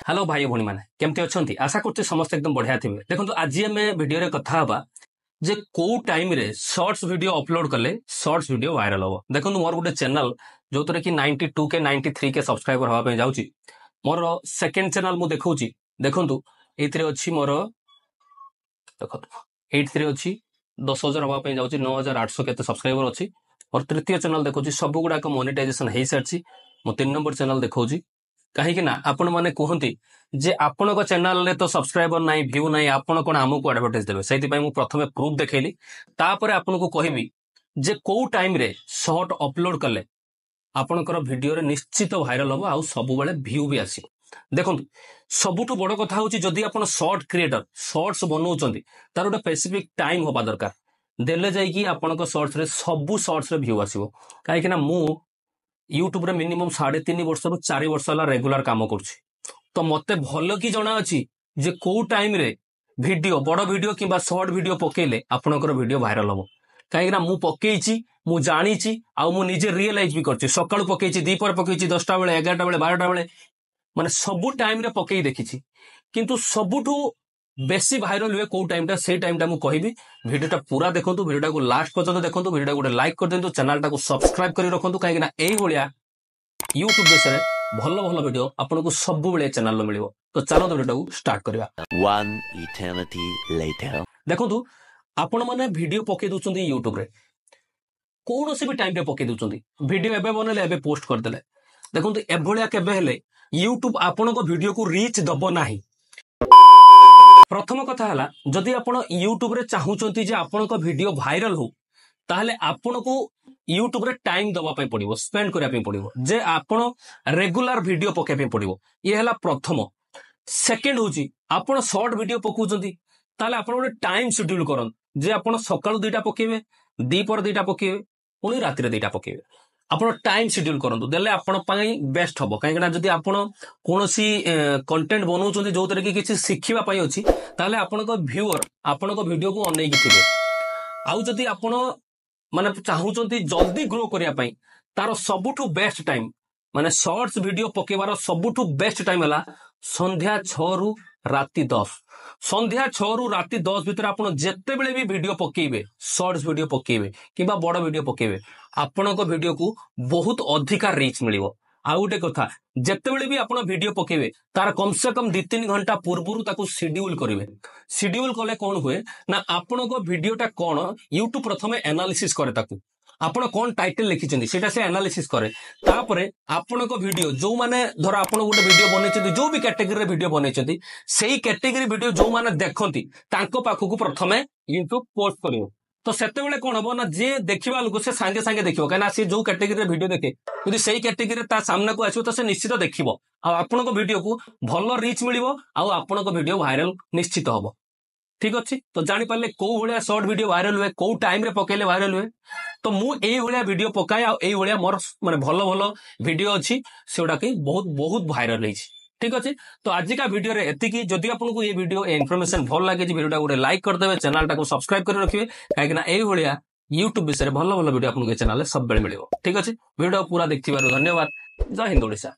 Hello भाई भौणी मैंने केमती अच्छा आशा करते समस्त एकदम बढ़िया थे। देखो आज आम भिडियो कथा हवा जे को टाइम रे शॉर्ट्स वीडियो अपलोड कले शॉर्ट्स वीडियो वायरल हम। देखो मोर गोटे चैनल जो थरे कि 92 के 93 के सब्सक्राइबर हवा जाऊँगी मोर सेकेंड चैनल मु देखौची देखंतु एथिरे अछि मोर देखो एथिरे अछि 10,000 हवा जाऊँगी 9,800 केते सब्सक्राइबर अछि। और तृतीय चैनल देखौची सब गुडा मोनेटाइजेशन हो सारी मो 3 नंबर चैनल देखौची कहीं ना आपण मैंने कहते जे आपण चैनल रे तो सब्सक्राइबर ना व्यू ना आपण कौन आमको एडवर्टाइज देवे से प्रथम प्रूफ देखली तापर आपन को कहबी जे को टाइम रे शॉर्ट अपलोड कले आपणकर वीडियो रे निश्चित वायरल हम आउ सब बेले व्यू भी आसी। देखो सबुठ बड़ कथा हूँ जदि आप शॉर्ट क्रिएटर शॉर्ट्स बनाऊँच तार गोटे स्पेसिफिक टाइम होगा दरकार देले जाइए आपण शॉर्ट्स रे सबू शॉर्ट्स रे व्यू आसो कहीं मु यूट्यूब रे मिनिमम 3.5 वर्ष रु 4 वर्ष है रेगुलर काम करुच्ची तो मते भल कि जना अच्छी जे को टाइम रे वीडियो बड़ वीडियो किंबा शॉर्ट वीडियो पकेले आपणकर वीडियो वायरल हम कहीं मु पकईची मु जानी आउ मु निजे रियलाइज भी करछि सकाळु पकईची दीपर पकईची 10टा बेले 11टा बेले 12टा बेले माने सबु टाइम रे पकई देखिछि किंतु सबुठु बेसी वायरल हुए को टाइम से टाइम मु कहबी वीडियोटा पूरा देखंतु वीडियोटा को लास्ट पर्यंत देखंतु वीडियोटा गोटे लाइक कर देंतु चैनल टाको सब्सक्राइब करी रखंतु कहीं ना एई भलिया यूट्यूब देशरे भल भल वीडियो आपन को सब बेले चैनल मिलिबो। तो चलो वीडियोटा को स्टार्ट करिया। One eternity later देखंतु आपण माने वीडियो पके दोचंदी यूट्यूब रे कोन से भी टाइम रे पके दोचंदी वीडियो एबे बनले एबे पोस्ट कर देले देखंतु एभलिया केबे हेले यूट्यूब आपन को वीडियो को रीच दबो नाही। प्रथम कथा है जदि आप यूट्यूब रे चाहूँगी जे आपण वीडियो वायरल हो ताहले आपण को यूट्यूब रे टाइम दबा पई पड़िबो स्पेंड करिया पई पड़िबो जे आपण रेगुलर वीडियो पके पई पड़िबो ये हला प्रथम। सेकंड होची आपण शॉर्ट वीडियो पकाउचंती ताहले आपण गोटे टाइम शेड्यूल करन जे आपण सकाळु 2टा पकेबे दीपर 2टा पकेबे पुणी राति 2टा पकेबे आपण टाइम शेड्यूल करंतु देले आपण पई बेस्ट हबो काहेकना जदि आपण कोनोसी कंटेंट बनाउचंती जो तरे कि किछि शिखिबा पई अछि ताले आपनको व्यूअर आपनको वीडियो को अनेक थिबे आउ जदि आपण माने चाहूचंती जल्दी ग्रो करिया पई तार सबुठु बेस्ट टाइम माने शॉर्ट्स वीडियो पकेबार सबुठु बेस्ट टाइम हला संध्या 6 रु राति 10 संध्या 6 रु राति 10 भीतर आपण जेते बेले भी वीडियो पकेबे शॉर्ट्स वीडियो पकेबे किबा बड़ वीडियो पकेबे आपणको वीडियो को बहुत अधिका रीच मिलिबो। आउ गोटे कथा जेते बेले भी आपण वीडियो पकेबे तार कम से कम 2-3 घंटा पूर्वरु ताकू शेड्यूल करिवे शेड्यूल कले कोन हुए ना आपणको वीडियोटा कोन यूट्यूब प्रथमे एनालिसिस करे ताकू आपण कोन टाइटल लिखिचंदी सेटा से एनालिसिस करे तापरे आपणको वीडियो जो माने धर आपण गोटे वीडियो बनेचंदी जो भी कैटेगरी रे वीडियो बनेचंदी सेही कैटेगरी वीडियो जो माने देखंती तांको पाखकू प्रथमे यूट्यूब पोस्ट करिवो तो सेते बेले कोन हबो ना जे देखिबा लोक से संगे संगे देखिबो काना से जो कैटेगरी रे वीडियो देखे यदि सेही कैटेगरी ता सामने को आछो तो से निश्चित देखिबो आ आपणको वीडियो को भलो रीच मिलिबो आ आपणको वीडियो वायरल निश्चित हबो। ठीक अच्छी तो जानी पारे कौ भाया शॉर्ट वीडियो वायरल हुए कौ टाइम रे पकेले वायरल हुए तो मु एई भलिया वीडियो पकाए आ एई भलिया मोर माने भलो भलो वीडियो अछि सेउडा के बहुत बहुत वायरल होइछि। ठीक अच्छे तो आज का वीडियो रे एतिकी जदि आपको ये वीडियो इनफॉरमेशन भल लागे वीडियोटा गोटे लाइक कर देबे चैनल टाको सब्सक्राइब कर रखिबे काहे ना एई भलिया यूट्यूब विषय भल भल वीडियो आपको चैनल सब बेले मिलिबो। ठीक अच्छे वीडियो पूरा देखथिबार धन्यवाद। जय हिंद ओडिशा।